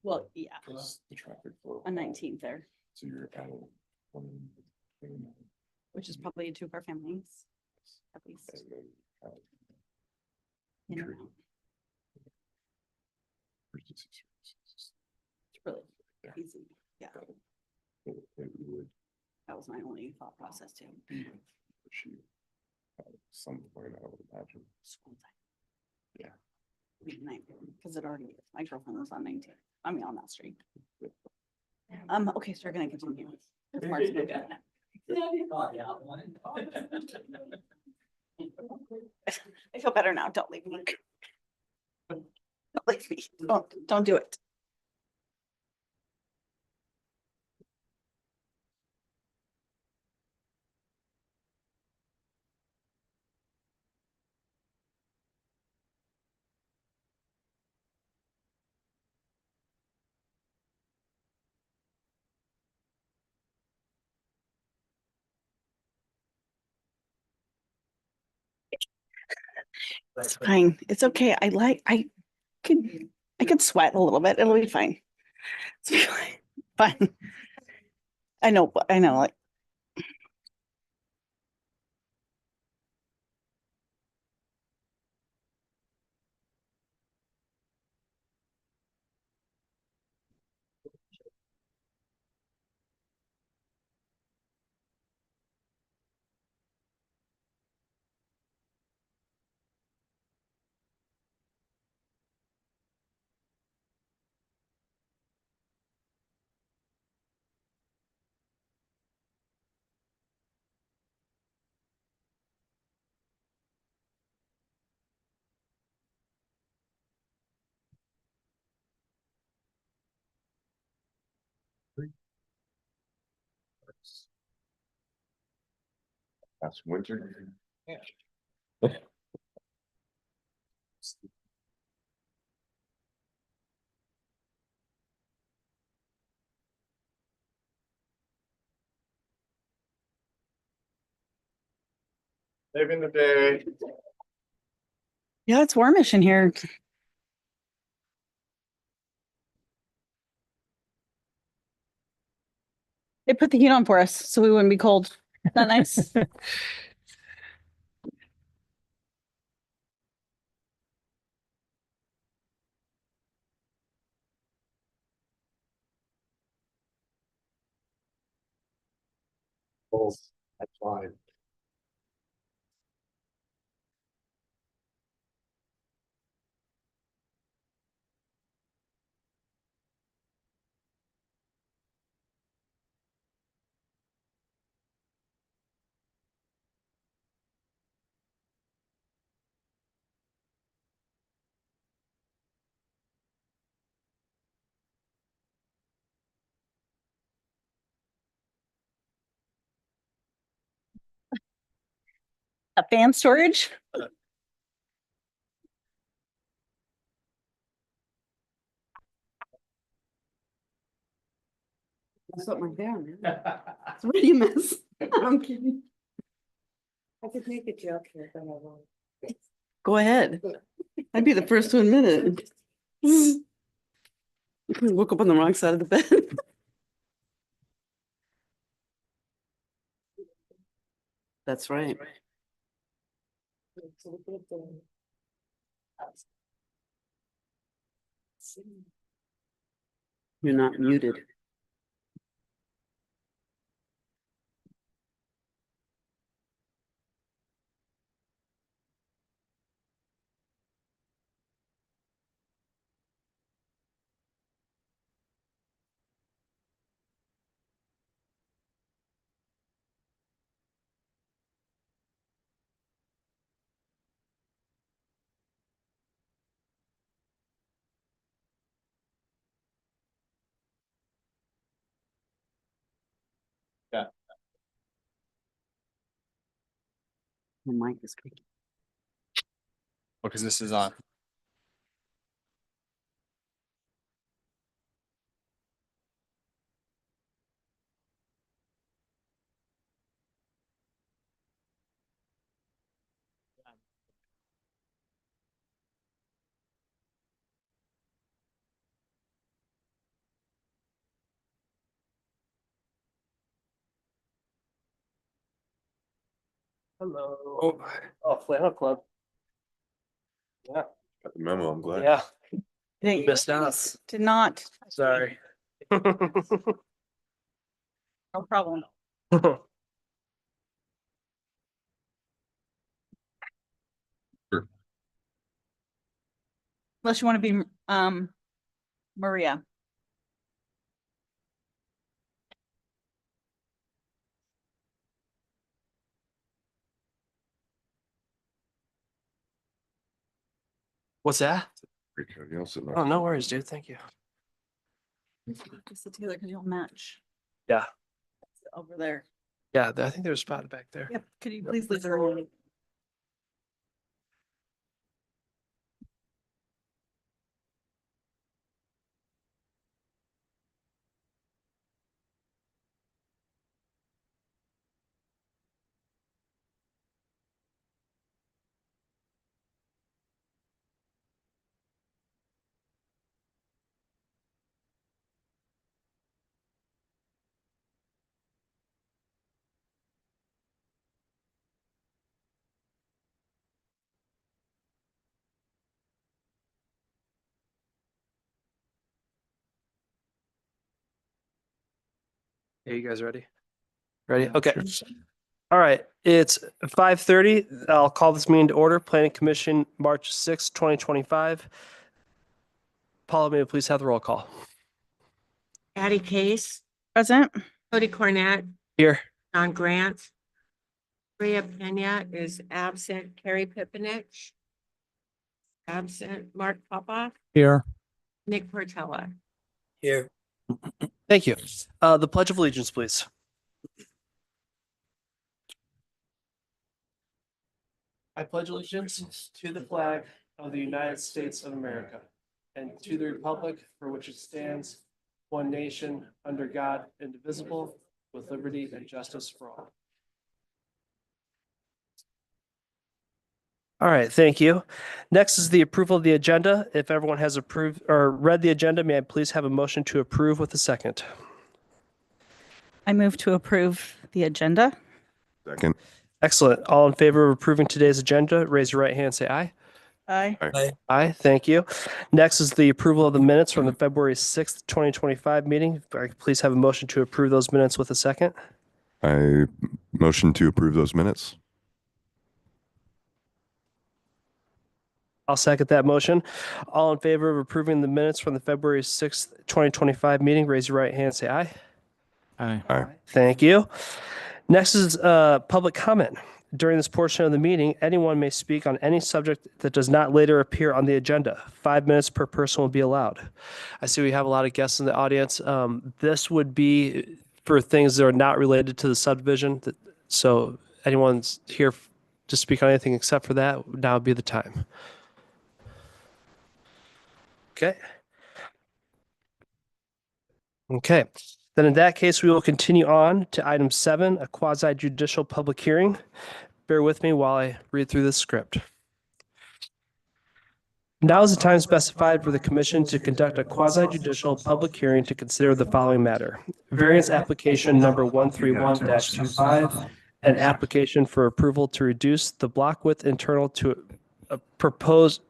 Well, yeah, Because the traffic flow. on 19th there, So you're adding one. which is probably 2 car families. At least. And then, In and tree. out. Emergency services. It's really Yeah. easy. Yeah, It would that was my only thought process too. be an issue at some point, I would imagine. School time. Yeah. Because it already is. My girlfriend was on 19th. I mean, on that street. Okay, so we're gonna continue. Mark's gonna do it. I feel better now. Don't leave me. Don't leave me. Don't do it. It's fine. It's okay. I could sweat a little bit. It'll be fine. It's fine. I know, like. That's winter. Yeah. Saving the day. Yeah, it's warmish in here. They put the heat on for us so we wouldn't be cold. Isn't that nice? Oh, that's fine. A fan storage? Something like that. It's really a mess. I'm kidding. I could make a joke here if I want. Go ahead. I'd be the first to admit it. Woke up on the wrong side of the bed. That's right. You're not muted. Yeah. The mic is creaking. Because this is on. Hello. Oh, Flannel Club. Yeah, Got the memo, I'm glad. yeah, Didn't- missed us. Did not, Sorry. no problem. Unless you want to be, Maria. What's that? Appreciate you. I'll sit next Oh, to no you. worries, dude. Thank you. Just sit together because you'll match. Yeah. Over there. Yeah, I think there's a spot back there. Yep, could you please leave the room? Are you guys ready? Ready? Okay. All right. It's 5:30. I'll call this meeting to order. Planning Commission, March 6th, 2025. Paula, may we please have the roll call? Addie Case, Present. Cody Cornett, Here. John Grant. Maria Pena is absent. Carrie Pipinich. Absent. Mark Popoff, Here. Nick Portella. Here. Thank you. The Pledge of Allegiance, please. I pledge allegiance to the flag of the United States of America and to the republic for which it stands, one nation, under God, indivisible, with liberty and justice for all. All right, thank you. Next is the approval of the agenda. If everyone has approved or read the agenda, may I please have a motion to approve with a second? I move to approve the agenda. Second. Excellent. All in favor of approving today's agenda, raise your right hand and say aye. Aye. Aye. Aye, thank you. Next is the approval of the minutes from the February 6th, 2025 meeting. If I could please have a motion to approve those minutes with a second. I motion to approve those minutes. I'll second that motion. All in favor of approving the minutes from the February 6th, 2025 meeting, raise your right hand and say aye. Aye. Aye. Thank you. Next is public comment. During this portion of the meeting, anyone may speak on any subject that does not later appear on the agenda. 5 minutes per person will be allowed. I see we have a lot of guests in the audience. This would be for things that are not related to the subdivision. So anyone's here to speak on anything except for that, now would be the time. Okay. Okay. Then in that case, we will continue on to item 7, a quasi judicial public hearing. Bear with me while I read through this script. Now is the time specified for the commission to conduct a quasi judicial public hearing to consider the following matter. Variance application number 131-25, an application for approval to reduce the block width internal to a proposed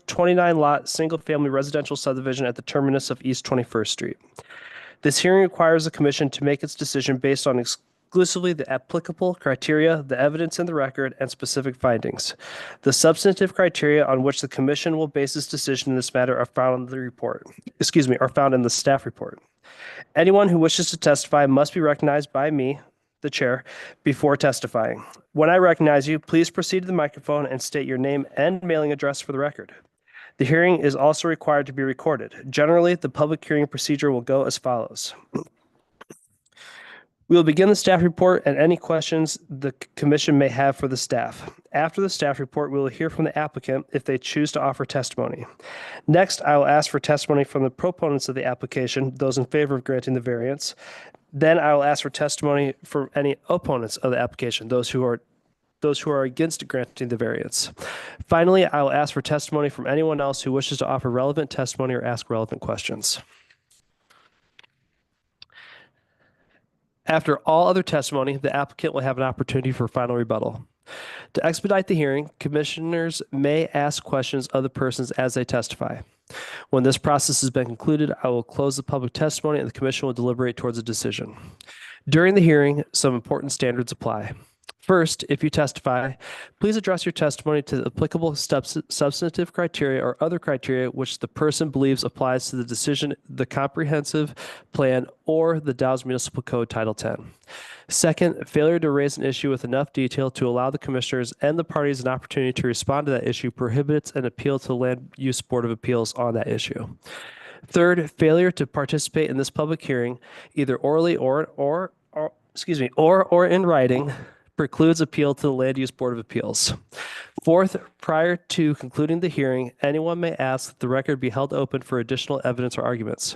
29 lot single family residential subdivision at the terminus of East 21st Street. This hearing requires the commission to make its decision based on exclusively the applicable criteria, the evidence in the record, and specific findings. The substantive criteria on which the commission will base its decision in this matter are found in the report. Are found in the staff report. Anyone who wishes to testify must be recognized by me, the chair, before testifying. When I recognize you, please proceed to the microphone and state your name and mailing address for the record. The hearing is also required to be recorded. Generally, the public hearing procedure will go as follows. We will begin the staff report and any questions the commission may have for the staff. After the staff report, we will hear from the applicant if they choose to offer testimony. Next, I will ask for testimony from the proponents of the application, those in favor of granting the variance. Then I will ask for testimony from any opponents of the application, those who are against granting the variance. Finally, I will ask for testimony from anyone else who wishes to offer relevant testimony or ask relevant questions. After all other testimony, the applicant will have an opportunity for final rebuttal. To expedite the hearing, commissioners may ask questions of the persons as they testify. When this process has been concluded, I will close the public testimony and the commission will deliberate towards a decision. During the hearing, some important standards apply. First, if you testify, please address your testimony to the applicable substantive criteria or other criteria which the person believes applies to the decision, the comprehensive plan, or the Dalles Municipal Code Title 10. Second, failure to raise an issue with enough detail to allow the commissioners and the parties an opportunity to respond to that issue prohibits an appeal to the Land Use Board of Appeals on that issue. Third, failure to participate in this public hearing, either orally or in writing, precludes appeal to the Land Use Board of Appeals. Fourth, prior to concluding the hearing, anyone may ask that the record be held open for additional evidence or arguments.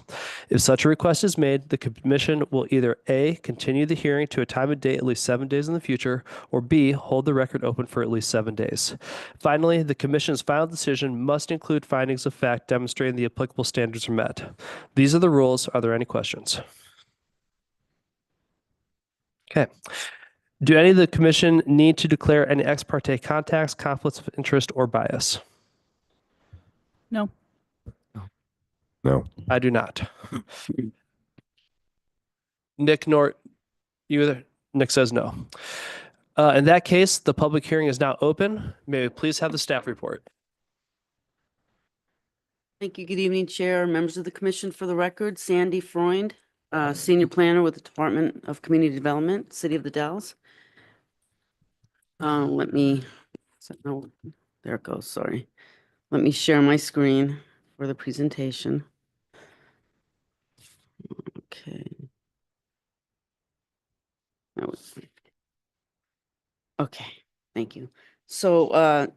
If such a request is made, the commission will either A, continue the hearing to a time and date at least 7 days in the future, or B, hold the record open for at least 7 days. Finally, the commission's final decision must include findings of fact demonstrating the applicable standards are met. These are the rules. Are there any questions? Okay. Do any of the commission need to declare any ex parte contacts, conflicts of interest, or bias? No. No. I do not. Nick, nor you either? Nick says no. In that case, the public hearing is now open. May we please have the staff report? Thank you. Good evening, Chair, members of the commission. For the record, Sandy Freund, Senior Planner with the Department of Community Development, City of the Dalles. There it goes, sorry. Let me share my screen for the presentation. Okay. Okay, thank you. So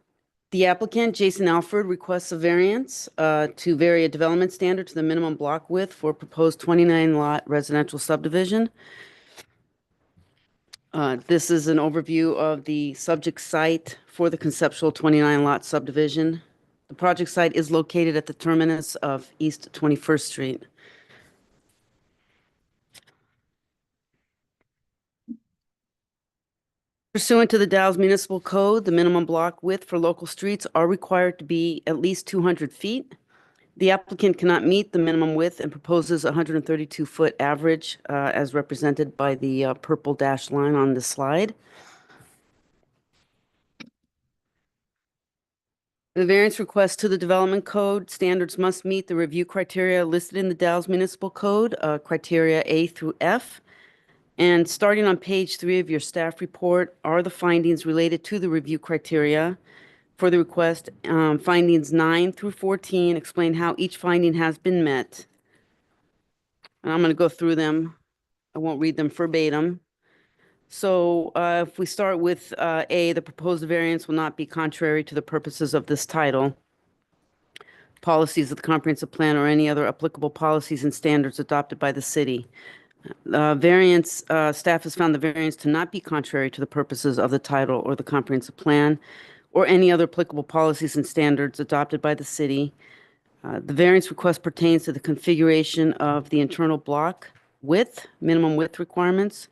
the applicant, Jason Alford, requests a variance to vary a development standard to the minimum block width for proposed 29-lot residential subdivision. This is an overview of the subject site for the conceptual 29-lot subdivision. The project site is located at the terminus of East 21st Street. Pursuant to the Dalles Municipal Code, the minimum block width for local streets are required to be at least 200 feet. The applicant cannot meet the minimum width and proposes a 132-foot average as represented by the purple dashed line on the slide. The variance request to the Development Code standards must meet the review criteria listed in the Dalles Municipal Code, criteria A through F. And starting on page 3 of your staff report are the findings related to the review criteria. For the request, findings 9 through 14 explain how each finding has been met. And I'm going to go through them. I won't read them verbatim. So if we start with A, the proposed variance will not be contrary to the purposes of this title, policies of the comprehensive plan, or any other applicable policies and standards adopted by the city. Staff has found the variance to not be contrary to the purposes of the title or the comprehensive plan, or any other applicable policies and standards adopted by the city. The variance request pertains to the configuration of the internal block width, minimum width requirements.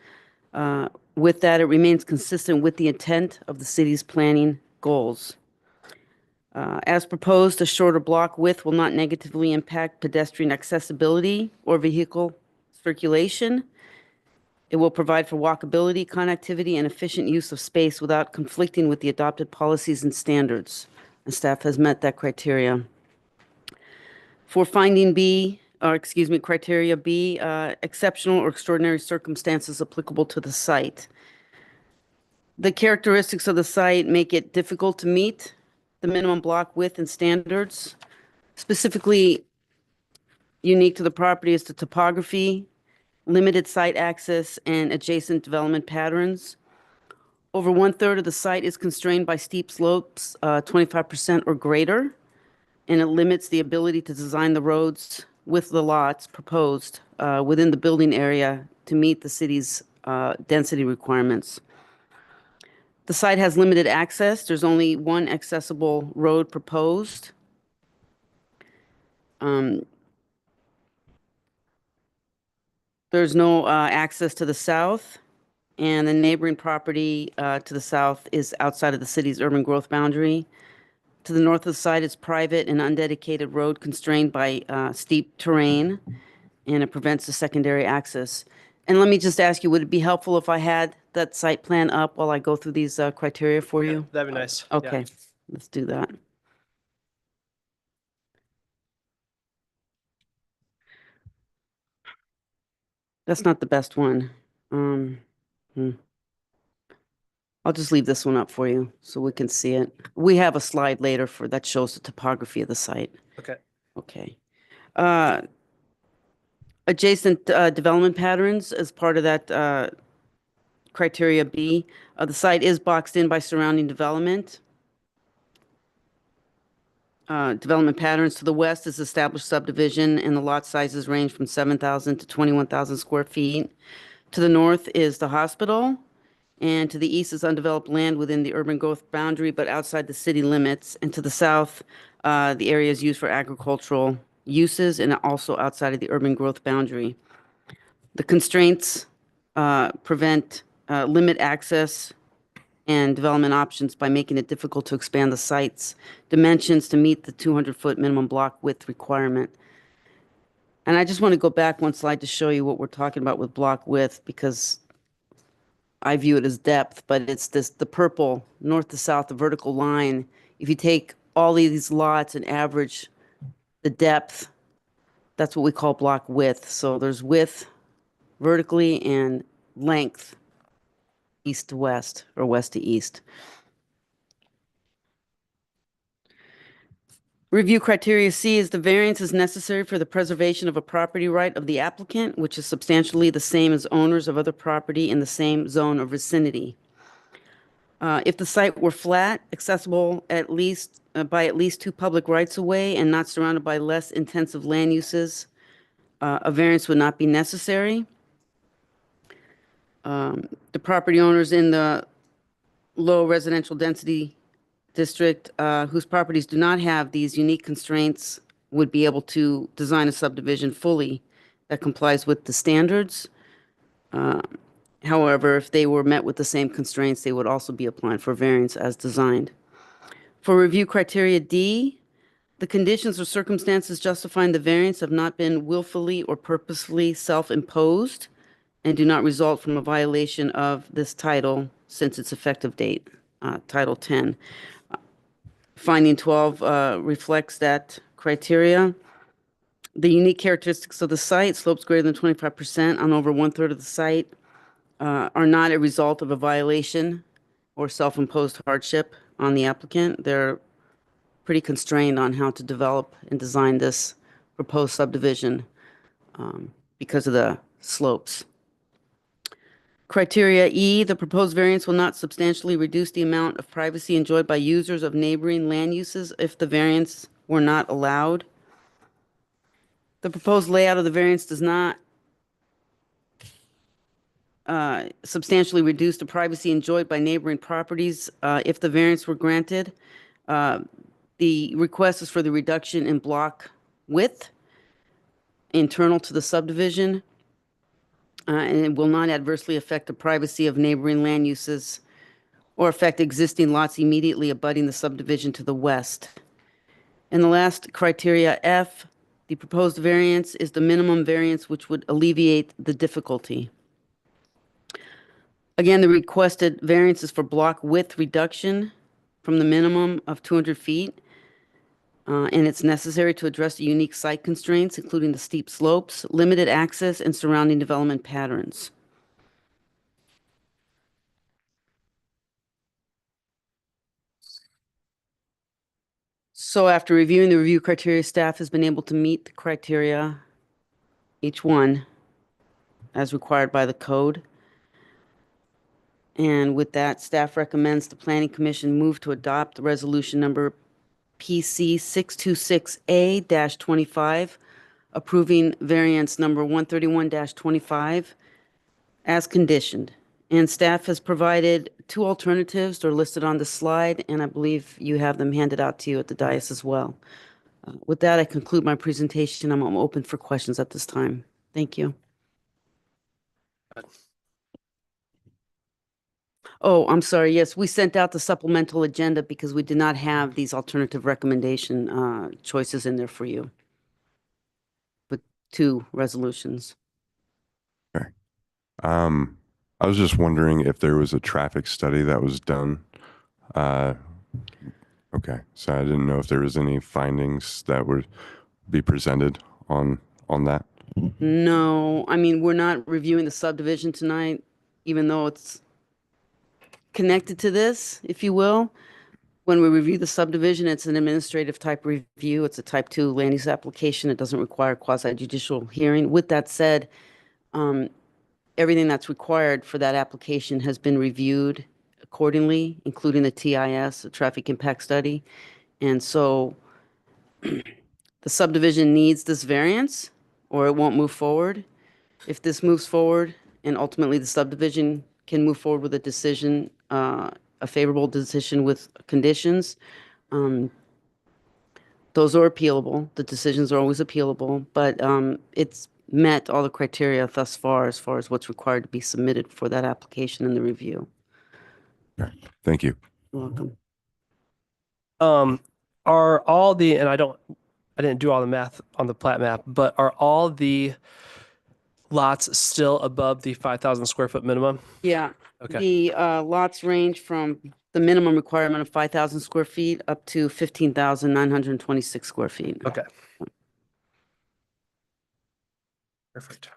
With that, it remains consistent with the intent of the city's planning goals. As proposed, a shorter block width will not negatively impact pedestrian accessibility or vehicle circulation. It will provide for walkability, connectivity, and efficient use of space without conflicting with the adopted policies and standards. And staff has met that criteria. For finding B, criteria B, exceptional or extraordinary circumstances applicable to the site. The characteristics of the site make it difficult to meet the minimum block width and standards. Specifically unique to the property is the topography, limited site access, and adjacent development patterns. Over 1/3 of the site is constrained by steep slopes, 25% or greater, and it limits the ability to design the roads with the lots proposed within the building area to meet the city's density requirements. The site has limited access. There's only one accessible road proposed. There's no access to the south, and the neighboring property to the south is outside of the city's urban growth boundary. To the north of the site is private and undedicated road constrained by steep terrain, and it prevents the secondary access. And let me just ask you, would it be helpful if I had that site plan up while I go through these criteria for you? That'd be nice. Yeah. Okay, let's do that. That's not the best one. Hmm. I'll just leave this one up for you so we can see it. We have a slide later for that shows the topography of the site. Okay. Okay. Adjacent development patterns as part of that criteria B. The site is boxed in by surrounding development. Development patterns to the west is established subdivision, and the lot sizes range from 7,000 to 21,000 square feet. To the north is the hospital, and to the east is undeveloped land within the urban growth boundary, but outside the city limits. And to the south, the area is used for agricultural uses and also outside of the urban growth boundary. The constraints limit access and development options by making it difficult to expand the site's dimensions to meet the 200-foot minimum block width requirement. And I just want to go back one slide to show you what we're talking about with block width, because I view it as depth, but it's the purple, north to south, the vertical line. If you take all of these lots and average the depth, that's what we call block width. So there's width vertically and length east to west or west to east. Review criteria C is the variance is necessary for the preservation of a property right of the applicant, which is substantially the same as owners of other property in the same zone or vicinity. If the site were flat, accessible at least by at least 2 public rights of way and not surrounded by less intensive land uses, a variance would not be necessary. The property owners in the low residential density district whose properties do not have these unique constraints would be able to design a subdivision fully that complies with the standards. However, if they were met with the same constraints, they would also be applying for variance as designed. For review criteria D, the conditions or circumstances justifying the variance have not been willfully or purposefully self-imposed and do not result from a violation of this title since its effective date, Title 10. Finding 12 reflects that criteria. The unique characteristics of the site, slopes greater than 25% on over 1/3 of the site, are not a result of a violation or self-imposed hardship on the applicant. They're pretty constrained on how to develop and design this proposed subdivision because of the slopes. Criteria E, the proposed variance will not substantially reduce the amount of privacy enjoyed by users of neighboring land uses if the variance were not allowed. The proposed layout of the variance does not substantially reduce the privacy enjoyed by neighboring properties if the variance were granted. The request is for the reduction in block width internal to the subdivision, and it will not adversely affect the privacy of neighboring land uses or affect existing lots immediately abutting the subdivision to the west. And the last criteria, F, the proposed variance is the minimum variance which would alleviate the difficulty. Again, the requested variance is for block width reduction from the minimum of 200 feet. And it's necessary to address the unique site constraints, including the steep slopes, limited access, and surrounding development patterns. So after reviewing the review criteria, staff has been able to meet the criteria, each one, as required by the code. And with that, staff recommends the Planning Commission move to adopt resolution number PC 626A-25, approving variance number 131-25 as conditioned. And staff has provided 2 alternatives. They're listed on the slide, and I believe you have them handed out to you at the dais as well. With that, I conclude my presentation. I'm open for questions at this time. Thank you. Oh, I'm sorry. Yes, we sent out the supplemental agenda because we did not have these alternative recommendation choices in there for you. With 2 resolutions. I was just wondering if there was a traffic study that was done. Uh, okay, so I didn't know if there was any findings that would be presented on that. No, I mean, we're not reviewing the subdivision tonight, even though it's connected to this, if you will. When we review the subdivision, it's an administrative type review. It's a type 2 land use application. It doesn't require quasi judicial hearing. With that said, everything that's required for that application has been reviewed accordingly, including the TIS, the traffic impact study. And so the subdivision needs this variance or it won't move forward. If this moves forward and ultimately the subdivision can move forward with a decision, a favorable decision with conditions, those are appealable. The decisions are always appealable, but it's met all the criteria thus far as what's required to be submitted for that application and the review. Thank you. You're welcome. Are all the, and I didn't do all the math on the plat map, but are all the lots still above the 5,000 square foot minimum? Yeah. Okay. The lots range from the minimum requirement of 5,000 square feet up to 15,926 square feet. Okay. Perfect.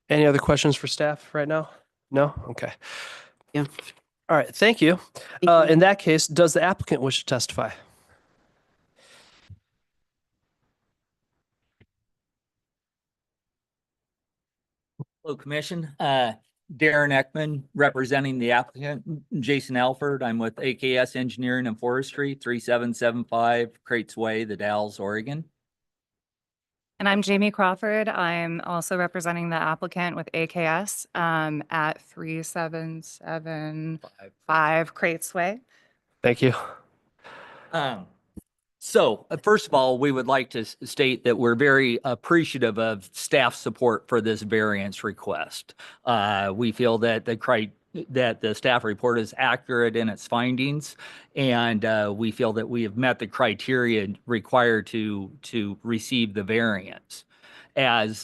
Any other questions for staff right now? No? Okay. Yeah. All right. Thank you. Thank you. In that case, does the applicant wish to testify? Hello, Commission. Darren Ekman, representing the applicant, Jason Alford. I'm with AKS Engineering and Forestry, 3775 Crates Way, the Dalles, Oregon. And I'm Jamie Crawford. I'm also representing the applicant with AKS at 3775 Crates Way. Thank you. So first of all, we would like to state that we're very appreciative of staff support for this variance request. We feel that the staff report is accurate in its findings, and we feel that we have met the criteria required to receive the variance. As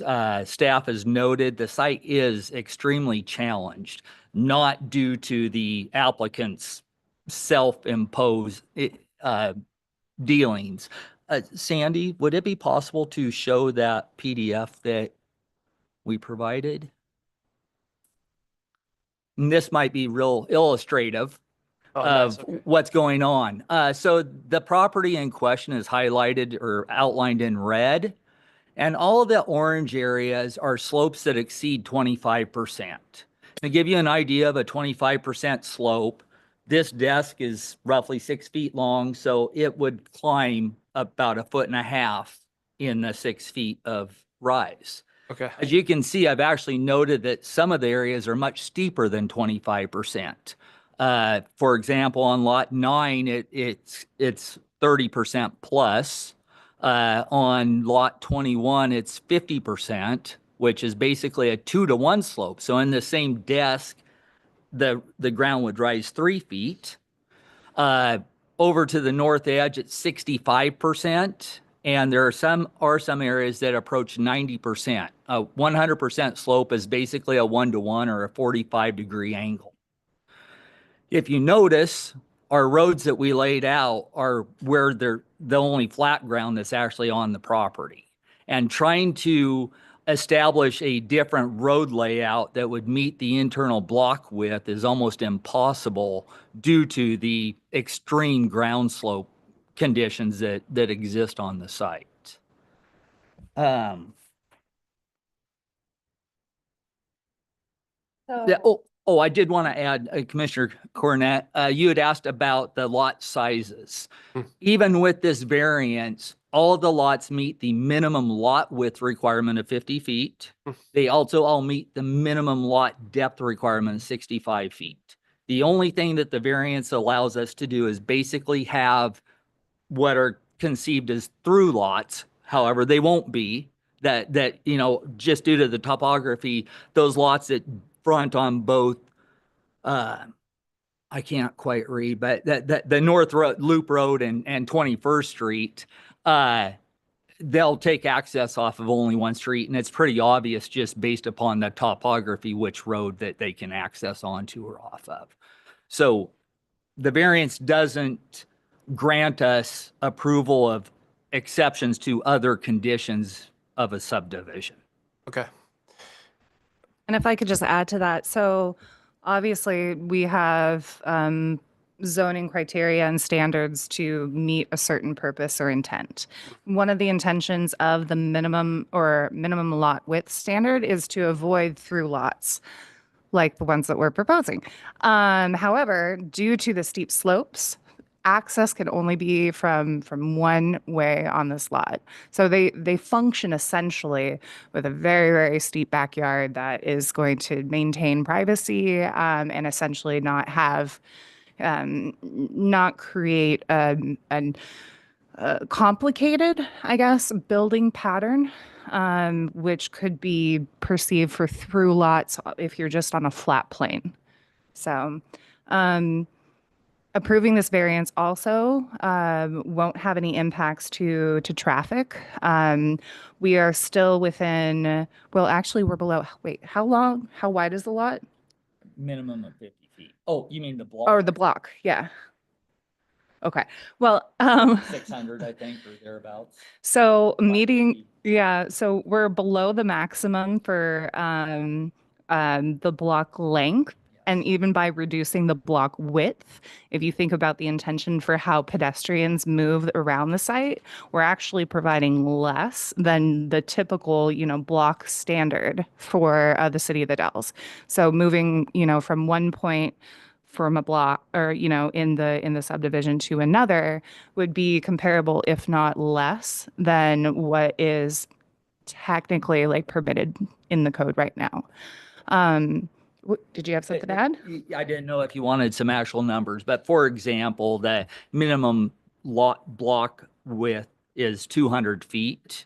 staff has noted, the site is extremely challenged, not due to the applicant's self-imposed dealings. Sandy, would it be possible to show that PDF that we provided? And this might be real illustrative of what's going on. So the property in question is highlighted or outlined in red, and all of the orange areas are slopes that exceed 25%. To give you an idea of a 25% slope, this desk is roughly 6 feet long, so it would climb about 1.5 feet in the 6 feet of rise. Okay. As you can see, I've actually noted that some of the areas are much steeper than 25%. For example, on lot 9, it's 30% plus. On lot 21, it's 50%, which is basically a 2-to-1 slope. So in the same desk, the ground would rise 3 feet. Over to the north edge, it's 65%, and there are some areas that approach 90%. 100% slope is basically a 1-to-1 or a 45-degree angle. If you notice, our roads that we laid out are where they're the only flat ground that's actually on the property. And trying to establish a different road layout that would meet the internal block width is almost impossible due to the extreme ground slope conditions that exist on the site. I did want to add, Commissioner Cornett, you had asked about the lot sizes. Even with this variance, all of the lots meet the minimum lot width requirement of 50 feet. They also all meet the minimum lot depth requirement of 65 feet. The only thing that the variance allows us to do is basically have what are conceived as through lots. However, they won't be that, just due to the topography, those lots that front on both I can't quite read, but the North Loop Road and 21st Street, they'll take access off of only one street, and it's pretty obvious just based upon the topography which road that they can access onto or off of. So the variance doesn't grant us approval of exceptions to other conditions of a subdivision. Okay. And if I could just add to that, so obviously we have zoning criteria and standards to meet a certain purpose or intent. One of the intentions of the minimum lot width standard is to avoid through lots like the ones that we're proposing. However, due to the steep slopes, access can only be from one way on this lot. So they function essentially with a very, very steep backyard that is going to maintain privacy and essentially not have not create an complicated, I guess, building pattern, which could be perceived for through lots if you're just on a flat plane. So, approving this variance also won't have any impacts to traffic. We are still within, well, actually, we're below, wait, how wide is the lot? Minimum of 50 feet. Oh, you mean the block? Or the block, yeah. Okay, well, 600, I think, or thereabouts. so 550. yeah, so we're below the maximum for the block length. And even by reducing the block width, if you think about the intention for how pedestrians move around the site, we're actually providing less than the typical, block standard for the city of the Dalles. So moving, from one point from a block or, in the subdivision to another would be comparable, if not less than what is technically like permitted in the code right now. Did you have something to add? I didn't know if you wanted some actual numbers, but for example, the minimum lot block width is 200 feet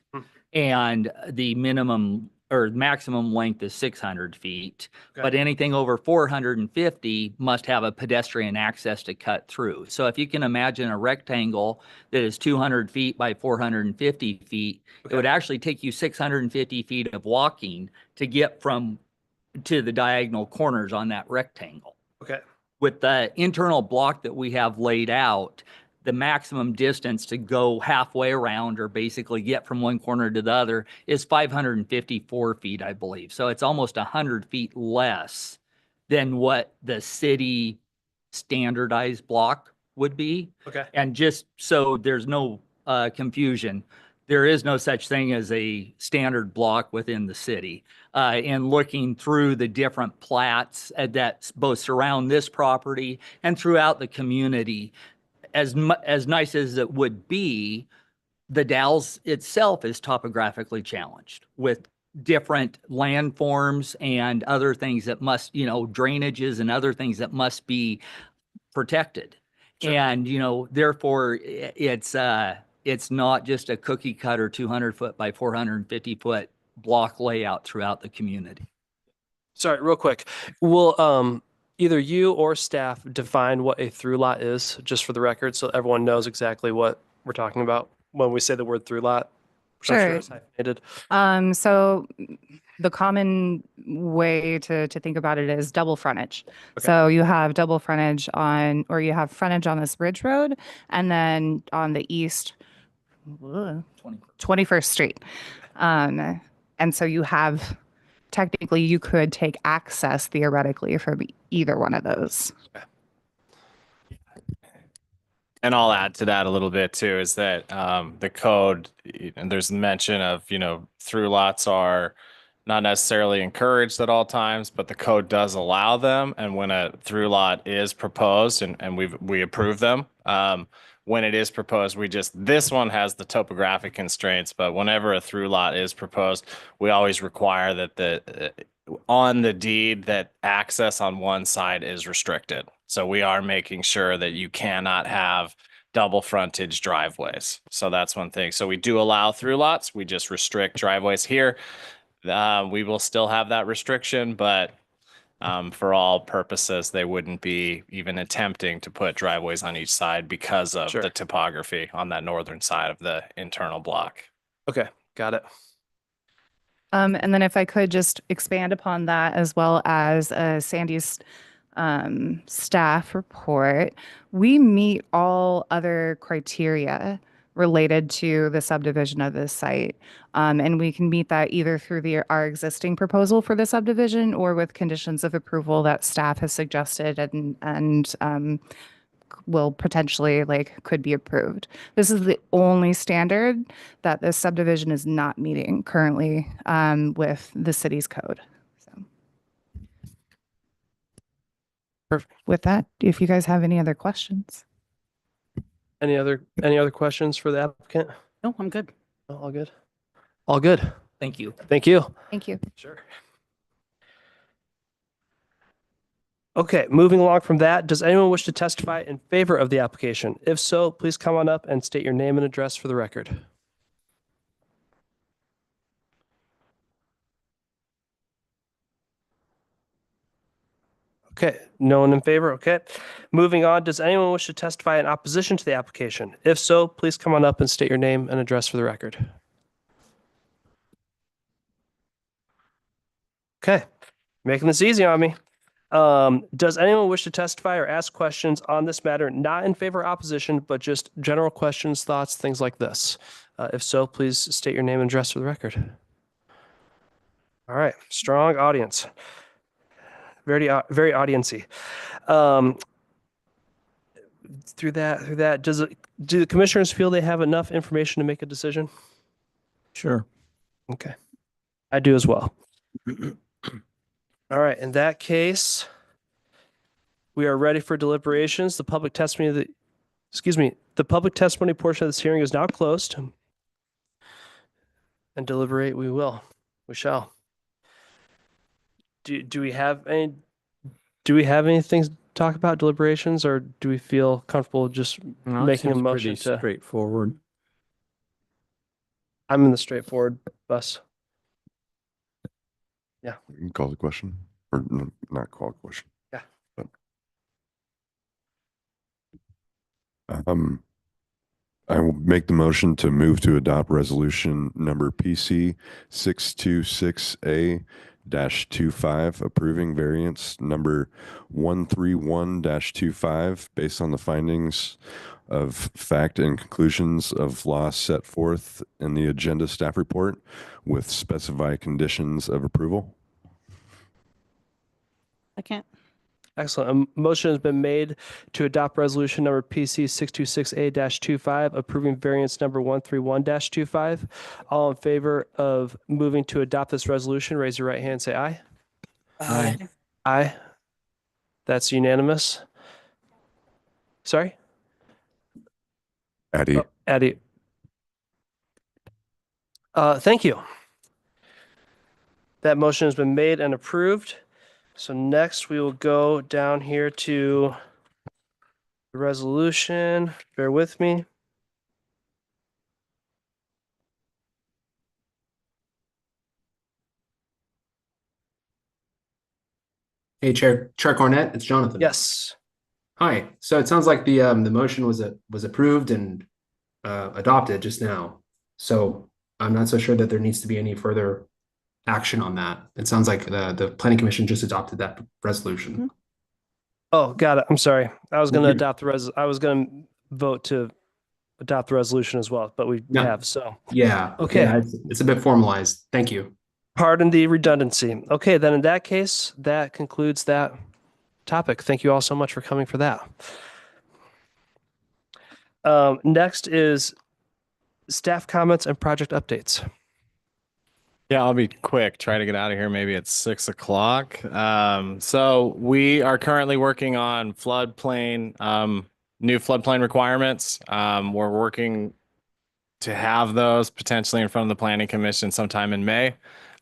and the minimum or maximum length is 600 feet. Okay. But anything over 450 must have a pedestrian access to cut through. So if you can imagine a rectangle that is 200 feet by 450 feet, it would actually take you 650 feet of walking to get from to the diagonal corners on that rectangle. Okay. With the internal block that we have laid out, the maximum distance to go halfway around or basically get from one corner to the other is 554 feet, I believe. So it's almost 100 feet less than what the city standardized block would be. Okay. And just so there's no confusion, there is no such thing as a standard block within the city. And looking through the different plats that both surround this property and throughout the community, as nice as it would be, the Dalles itself is topographically challenged with different landforms and other things that must, drainages and other things that must be protected. Sure. And, therefore it's not just a cookie cutter 200 foot by 450 foot block layout throughout the community. Sorry, real quick. Will either you or staff define what a through lot is, just for the record, so everyone knows exactly what we're talking about when we say the word through lot? Which I'm Sure. is hyphenated. So the common way to think about it is double frontage. Okay. So you have double frontage you have frontage on this Ridge Road, and then on the east, 21st Street. And so technically you could take access theoretically from either one of those. And I'll add to that a little bit too, is that the code, and there's mention of, through lots are not necessarily encouraged at all times, but the code does allow them. And when a through lot is proposed and we approve them, when it is proposed, this one has the topographic constraints, but whenever a through lot is proposed, we always require that on the deed that access on one side is restricted. So we are making sure that you cannot have double frontage driveways. So that's one thing. So we do allow through lots. We just restrict driveways here. We will still have that restriction, but For all purposes, they wouldn't be even attempting to put driveways on each side because of Sure. the topography on that northern side of the internal block. Okay, got it. And then if I could just expand upon that as well as Sandy's staff report, we meet all other criteria related to the subdivision of this site. And we can meet that either through our existing proposal for the subdivision or with conditions of approval that staff has suggested and will potentially could be approved. This is the only standard that this subdivision is not meeting currently with the city's code. So. Perfect. With that, if you guys have any other questions. Any other questions for the applicant? No, I'm good. No, all good. All good. Thank you. Thank you. Thank you. Sure. Okay, moving along from that, does anyone wish to testify in favor of the application? If so, please come on up and state your name and address for the record. Okay, no one in favor? Okay. Moving on, does anyone wish to testify in opposition to the application? If so, please come on up and state your name and address for the record. Okay, making this easy on me. Does anyone wish to testify or ask questions on this matter, not in favor or opposition, but just general questions, thoughts, things like this? If so, please state your name and address for the record. All right, strong audience. Very audiency. Through that, do the commissioners feel they have enough information to make a decision? Sure. Okay, I do as well. All right, in that case, we are ready for deliberations. The public testimony portion of this hearing is now closed. And deliberate we shall. Do we have anything to talk about deliberations, or do we feel comfortable just making a motion to? Straightforward. I'm in the straightforward bus. You can call the question, or not call the question. Yeah. But, I will make the motion to move to adopt resolution number PC 626A-25, approving variance number 131-25 based on the findings of fact and conclusions of law set forth in the agenda staff report with specified conditions of approval. I can't. Excellent. A motion has been made to adopt resolution number PC 626A-25, approving variance number 131-25. All in favor of moving to adopt this resolution, raise your right hand and say aye. Aye. Aye. That's unanimous. Sorry? Addie. Oh, Addie. Thank you. That motion has been made and approved. So next we will go down here to the resolution. Bear with me. Hey, Chair Cornett, it's Jonathan. Yes. Hi. So it sounds like the motion was approved and adopted just now. So I'm not so sure that there needs to be any further action on that. It sounds like the Planning Commission just adopted that resolution. Oh, got it. I'm sorry. I was going to Mhm. adopt I was going to vote to adopt the resolution as well, but we No. have, so. Yeah. Okay. Yeah, it's a bit formalized. Thank you. Pardon the redundancy. Okay, then in that case, that concludes that topic. Thank you all so much for coming for that. Next is staff comments and project updates. Yeah, I'll be quick. Try to get out of here maybe at 6 o'clock. So we are currently working on new floodplain requirements. We're working to have those potentially in front of the Planning Commission sometime in May.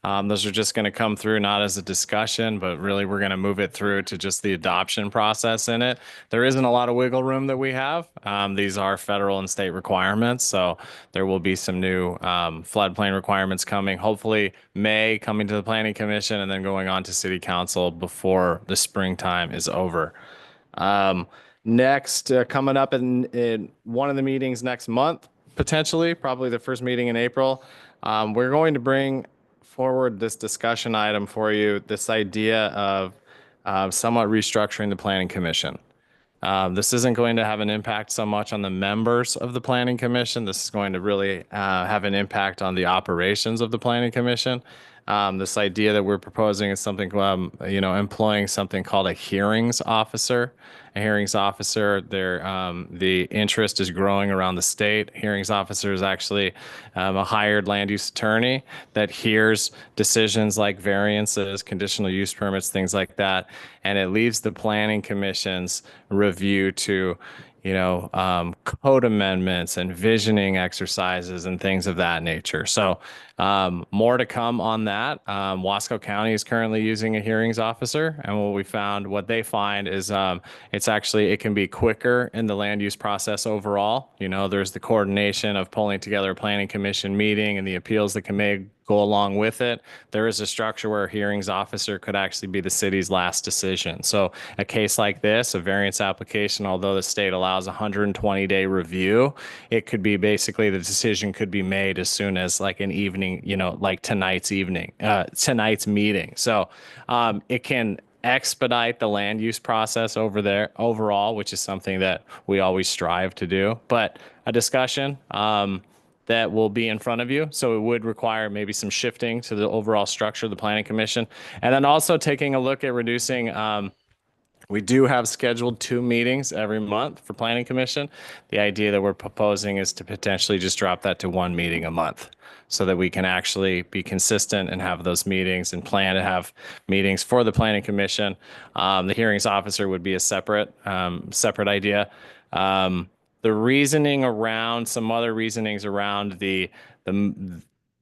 Those are just going to come through not as a discussion, but really we're going to move it through to just the adoption process in it. There isn't a lot of wiggle room that we have. These are federal and state requirements, so there will be some new floodplain requirements coming. Hopefully May coming to the Planning Commission and then going on to City Council before the springtime is over. Next, coming up in one of the meetings next month, potentially, probably the first meeting in April, we're going to bring forward this discussion item for you, this idea of somewhat restructuring the Planning Commission. This isn't going to have an impact so much on the members of the Planning Commission. This is going to really have an impact on the operations of the Planning Commission. This idea that we're proposing is something, employing something called a hearings officer. A hearings officer, the interest is growing around the state. Hearings officer is actually a hired land use attorney that hears decisions like variances, conditional use permits, things like that, and it leaves the Planning Commission's review to code amendments and visioning exercises and things of that nature. So more to come on that. Wasco County is currently using a hearings officer, and what they find is it can be quicker in the land use process overall. There's the coordination of pulling together a planning commission meeting and the appeals that may go along with it. There is a structure where a hearings officer could actually be the city's last decision. So a case like this, a variance application, although the state allows 120-day review, it could be basically the decision could be made as soon as like an evening, like tonight's meeting. So it can expedite the land use process over there overall, which is something that we always strive to do. But a discussion that will be in front of you. So it would require maybe some shifting to the overall structure of the Planning Commission. And then also taking a look at reducing, we do have scheduled 2 meetings every month for Planning Commission. The idea that we're proposing is to potentially just drop that to 1 meeting a month so that we can actually be consistent and have those meetings and plan to have meetings for the Planning Commission. The hearings officer would be a separate idea. The reasoning around some other reasonings around the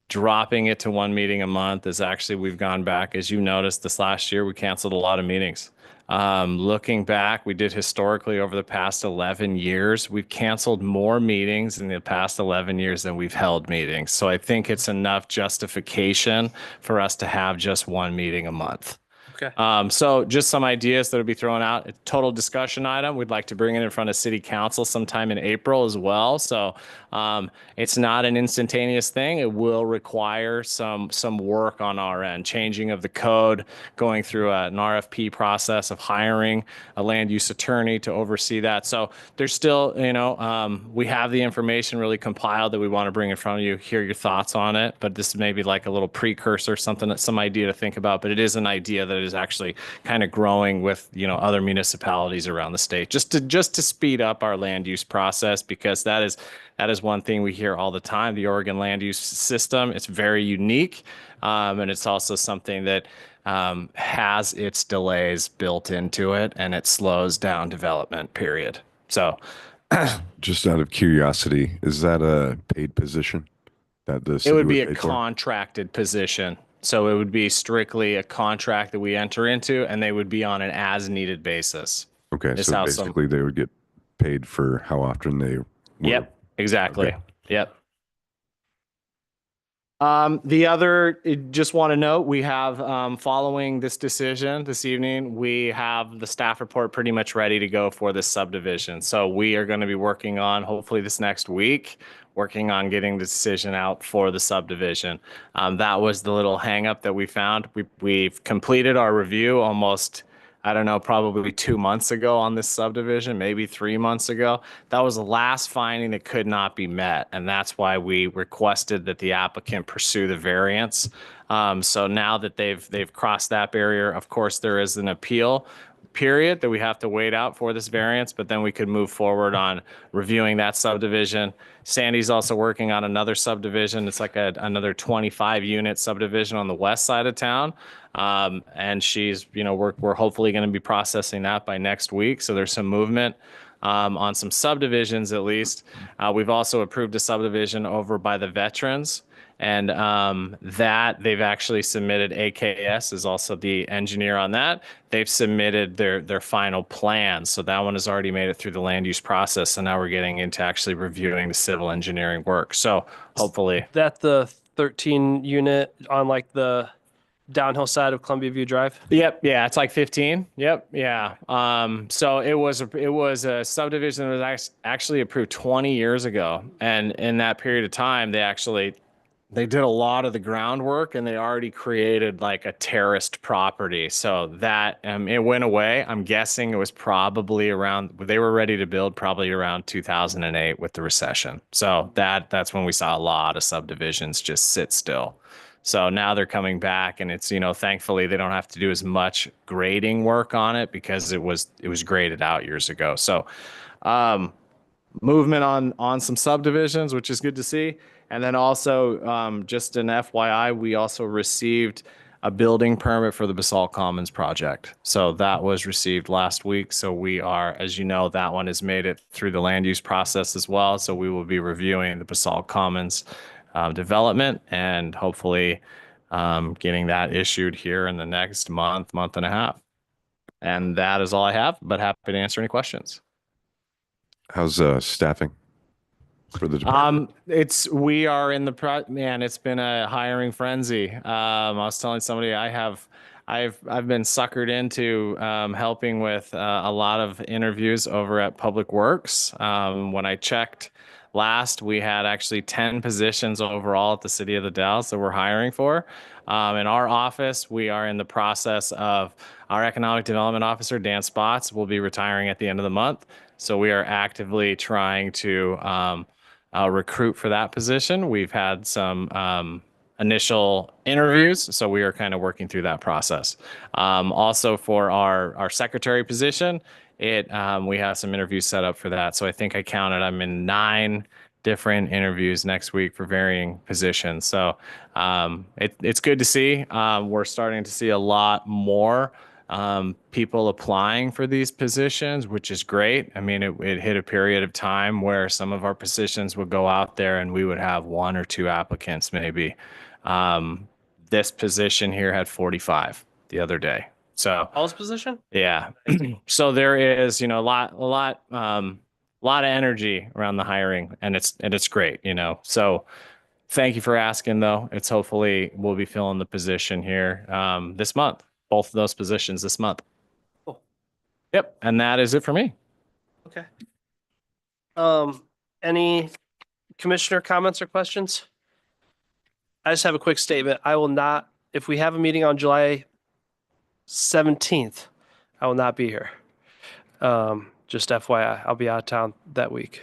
dropping it to 1 meeting a month is actually we've gone back, as you noticed this last year, we canceled a lot of meetings. Looking back, we did historically over the past 11 years, we've canceled more meetings in the past 11 years than we've held meetings. So I think it's enough justification for us to have just 1 meeting a month. Okay. So just some ideas that will be thrown out. A total discussion item. We'd like to bring it in front of City Council sometime in April as well. So it's not an instantaneous thing. It will require some work on our end, changing of the code, going through an RFP process of hiring a land use attorney to oversee that. So there's still, we have the information really compiled that we want to bring in front of you, hear your thoughts on it. But this may be like a little precursor, some idea to think about. But it is an idea that is actually kind of growing with other municipalities around the state, just to speed up our land use process, because that is one thing we hear all the time. The Oregon land use system, it's very unique, and it's also something that has its delays built into it, and it slows down development, period. So Just out of curiosity, is that a paid position that the it city would be a pay for? contracted position. So it would be strictly a contract that we enter into, and they would be on an as-needed basis. Okay, It's so how some- basically they would get paid for how often they were. Yep, exactly. Okay. Yep. The other, just want to note, we have, following this decision this evening, we have the staff report pretty much ready to go for this subdivision. So we are going to be working on, hopefully this next week, working on getting the decision out for the subdivision. That was the little hangup that we found. We've completed our review almost, I don't know, probably 2 months ago on this subdivision, maybe 3 months ago. That was the last finding that could not be met. And that's why we requested that the applicant pursue the variance. So now that they've crossed that barrier, of course, there is an appeal period that we have to wait out for this variance, but then we could move forward on reviewing that subdivision. Sandy's also working on another subdivision. It's like another 25 unit subdivision on the west side of town. And she's, we're hopefully going to be processing that by next week. So there's some movement. on some subdivisions at least. We've also approved a subdivision over by the veterans. And that they've actually submitted. AKS is also the engineer on that. They've submitted their final plans. So that one has already made it through the land use process. So now we're getting into actually reviewing the civil engineering work. So hopefully That the 13 unit on like the downhill side of Columbia View Drive? Yep. Yeah. It's like 15. Yep. Yeah. So it was a subdivision that was actually approved 20 years ago. And in that period of time, they did a lot of the groundwork and they already created like a terraced property. So that it went away. I'm guessing it was probably around, they were ready to build probably around 2008 with the recession. So that's when we saw a lot of subdivisions just sit still. So now they're coming back and it's, thankfully they don't have to do as much grading work on it because it was graded out years ago. So movement on some subdivisions, which is good to see. And then also just an FYI, we also received a building permit for the Basalt Commons project. So that was received last week. So we are, as you know, that one has made it through the land use process as well. So we will be reviewing the Basalt Commons development and hopefully getting that issued here in the next month and a half. And that is all I have, but happy to answer any questions. How's staffing for the department? We are in the man, it's been a hiring frenzy. I was telling somebody I've been suckered into helping with a lot of interviews over at Public Works. When I checked last, we had actually 10 positions overall at the city of the Dalles that we're hiring for. In our office, we are in the process of our economic development officer, Dan Spots, will be retiring at the end of the month. So we are actively trying to recruit for that position. We've had some initial interviews, so we are kind of working through that process. Also for our secretary position, we have some interviews set up for that. So I think I'm in 9 different interviews next week for varying positions. So it's good to see. We're starting to see a lot more people applying for these positions, which is great. I mean, it hit a period of time where some of our positions would go out there and we would have 1 or 2 applicants maybe. This position here had 45 the other day. So Paul's position? yeah. So there is, a lot of energy around the hiring and it's great, So thank you for asking though. It's hopefully we'll be filling the position here this month. Both of those positions this month. Cool. Yep. And that is it for me. Okay. Any commissioner comments or questions? I just have a quick statement. I will not, if we have a meeting on July 17th, I will not be here. Just FYI, I'll be out of town that week.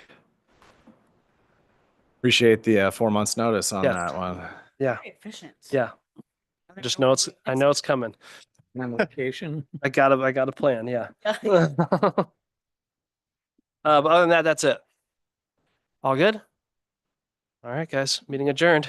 Appreciate the 4 months notice on Yes. that one. Yeah. Very efficient. Yeah. Just know I know it's coming. Location. I got a plan. Yeah. But other than that, that's it. All good? All right, guys, meeting adjourned.